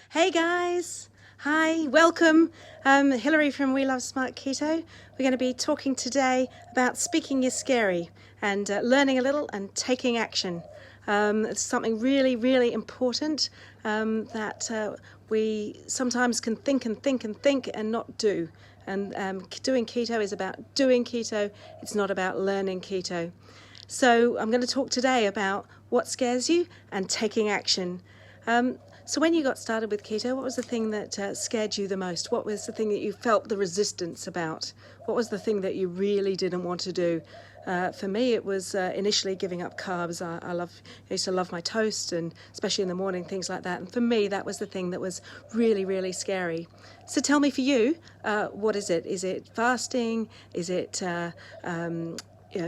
Hey guys, hi, welcome. Hilary from We Love Smart Keto. We're going to be talking today about speaking is scary and learning a little and taking action. It's something really, really important that we sometimes can think and think and think and not do. And doing keto is about doing keto, it's not about learning keto. So I'm going to talk today about what scares you and taking action. So when you got started with keto, what was the thing that scared you the most? What was the thing that you felt the resistance about? What was the thing that you really didn't want to do? For me, it was initially giving up carbs. I used to love my toast, and especially in the morning, things like that. And for me, that was the thing that was really, really scary. So tell me, for you, what is it? Is it fasting? Is it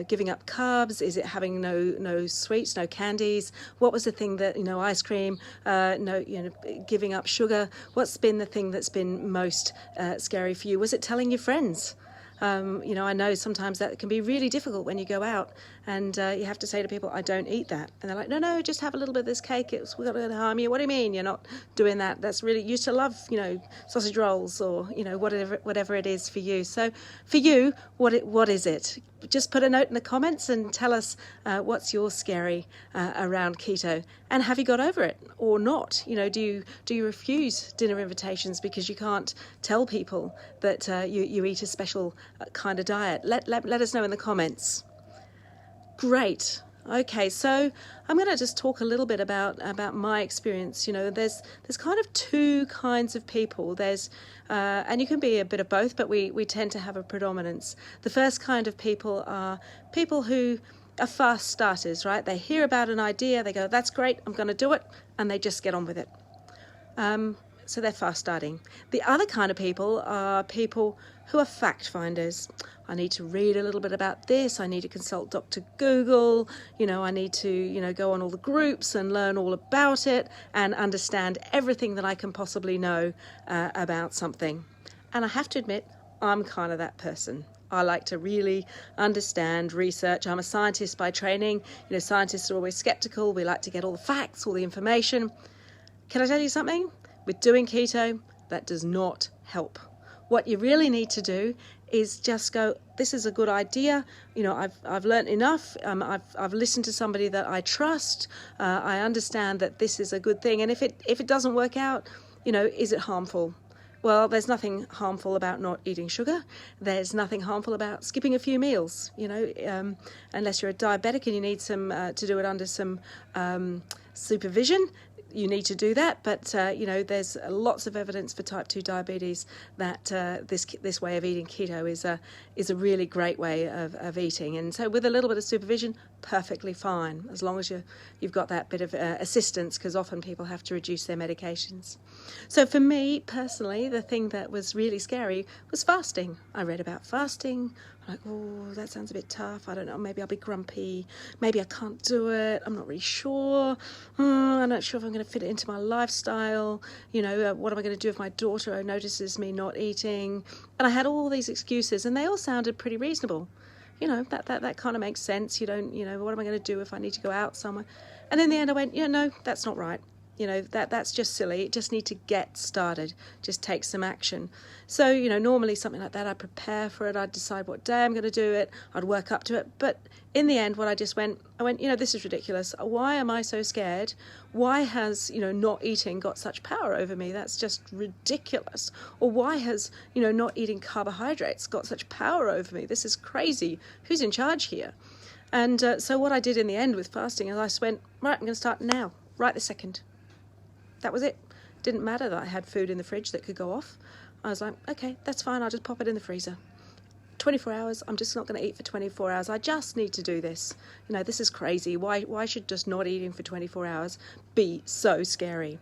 giving up carbs? Is it having no sweets, no candies? What was the thing that, ice cream, giving up sugar? What's been the thing that's been most scary for you? Was it telling your friends? I know sometimes that can be really difficult when you go out and you have to say to people, I don't eat that. And they're like, no, just have a little bit of this cake. We're not going to harm you. What do you mean you're not doing that? That's really, you used to love, sausage rolls or, whatever it is for you. So for you, what is it? Just put a note in the comments and tell us what's your scary around keto, and have you got over it or not? Do you refuse dinner invitations because you can't tell people that you eat a special kind of diet? Let us know in the comments. Great. Okay, so I'm going to just talk a little bit about my experience. There's kind of two kinds of people. There's and you can be a bit of both, but we tend to have a predominance. The first kind of people are people who are fast starters, right? They hear about an idea, they go, that's great, I'm going to do it, and they just get on with it. So they're fast starting. The other kind of people are people who are fact finders. I need to read a little bit about this. I need to consult Dr. Google. I need to, go on all the groups and learn all about it and understand everything that I can possibly know about something. And I have to admit, I'm kind of that person. I like to really understand research. I'm a scientist by training. Scientists are always skeptical. We like to get all the facts, all the information. Can I tell you something? With doing keto, that does not help. What you really need to do is just go, this is a good idea. I've learned enough. I've listened to somebody that I trust. I understand that this is a good thing. And if it doesn't work out, is it harmful? Well, there's nothing harmful about not eating sugar. There's nothing harmful about skipping a few meals, unless you're a diabetic and you need some to do it under some supervision. You need to do that, but there's lots of evidence for type 2 diabetes that this way of eating keto is a really great way of eating. And so with a little bit of supervision, perfectly fine, as long as you've got that bit of assistance, because often people have to reduce their medications. So for me personally, the thing that was really scary was fasting. I read about fasting. I'm like, oh, that sounds a bit tough. I don't know, maybe I'll be grumpy. Maybe I can't do it. I'm not really sure. I'm not sure if I'm going to fit it into my lifestyle. What am I going to do if my daughter notices me not eating? And I had all these excuses, and they all sounded pretty reasonable. That kind of makes sense. What am I going to do if I need to go out somewhere? And in the end I went, no, that's not right. That's just silly. You just need to get started. Just take some action. So, normally something like that, I'd prepare for it. I'd decide what day I'm going to do it. I'd work up to it. But in the end, I went, this is ridiculous. Why am I so scared? Why has, not eating got such power over me? That's just ridiculous. Or why has, not eating carbohydrates got such power over me? This is crazy. Who's in charge here? And so what I did in the end with fasting is I just went, right, I'm going to start now, right this second. That was it. Didn't matter that I had food in the fridge that could go off. I was like, okay, that's fine. I'll just pop it in the freezer. 24 hours, I'm just not going to eat for 24 hours. I just need to do this. This is crazy. Why should just not eating for 24 hours be so scary?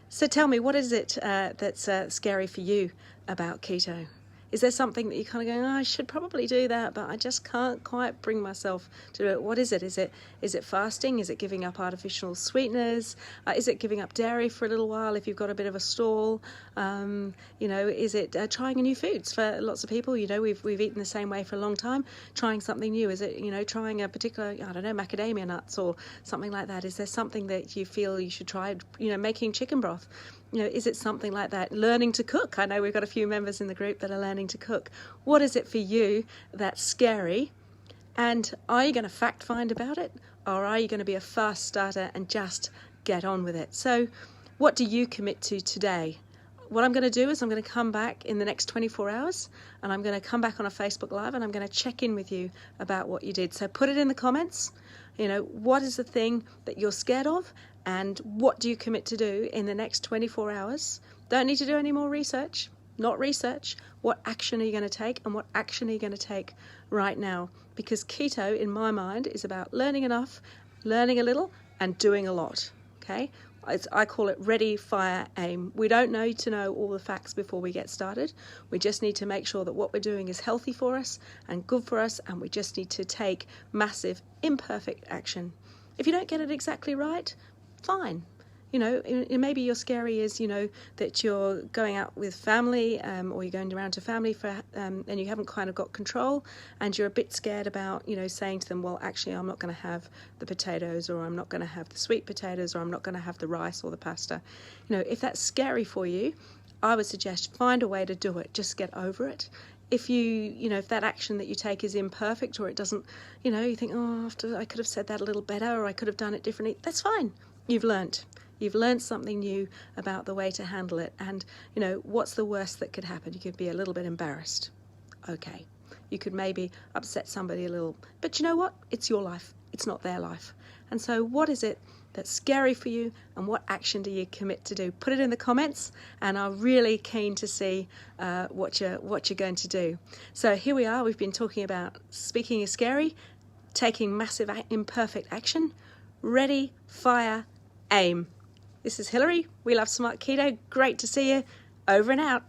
So tell me, what is it that's scary for you about keto? Is there something that you kind of go, I should probably do that, but I just can't quite bring myself to do it? What is it? Is it fasting? Is it giving up artificial sweeteners? Is it giving up dairy for a little while if you've got a bit of a stall? Is it trying new foods? For lots of people, we've eaten the same way for a long time. Trying something new. Is it, trying a particular, macadamia nuts or something like that? Is there something that you feel you should try? Making chicken broth. is it something like that? Learning to cook. I know we've got a few members in the group that are learning to cook. What is it for you that's scary? And are you going to fact find about it? Or are you going to be a fast starter and just get on with it? So what do you commit to today? What I'm going to do is I'm going to come back in the next 24 hours and I'm going to come back on a Facebook Live and I'm going to check in with you about what you did. So put it in the comments. What is the thing that you're scared of and what do you commit to do in the next 24 hours? Don't need to do any more research. Not research. What action are you going to take and what action are you going to take right now? Because keto, in my mind, is about learning enough, learning a little and doing a lot. Okay? I call it ready, fire, aim. We don't need to know all the facts before we get started. We just need to make sure that what we're doing is healthy for us and good for us, and we just need to take massive, imperfect action. If you don't get it exactly right, fine. Maybe your scary is, that you're going out with family or you're going around to family and you haven't kind of got control and you're a bit scared about, saying to them, well, actually, I'm not going to have the potatoes or I'm not going to have the sweet potatoes or I'm not going to have the rice or the pasta. If that's scary for you, I would suggest find a way to do it. Just get over it. If if that action that you take is imperfect or it doesn't, you think, oh, I could have said that a little better or I could have done it differently, that's fine. You've learnt. You've learned something new about the way to handle it. And, what's the worst that could happen? You could be a little bit embarrassed. Okay. You could maybe upset somebody a little. But you know what? It's your life. It's not their life. And so what is it that's scary for you and what action do you commit to do? Put it in the comments and I'm really keen to see what you're going to do. So here we are. We've been talking about speaking is scary, taking massive imperfect action, ready, fire, aim. This is Hilary. We love Smart Keto. Great to see you. Over and out.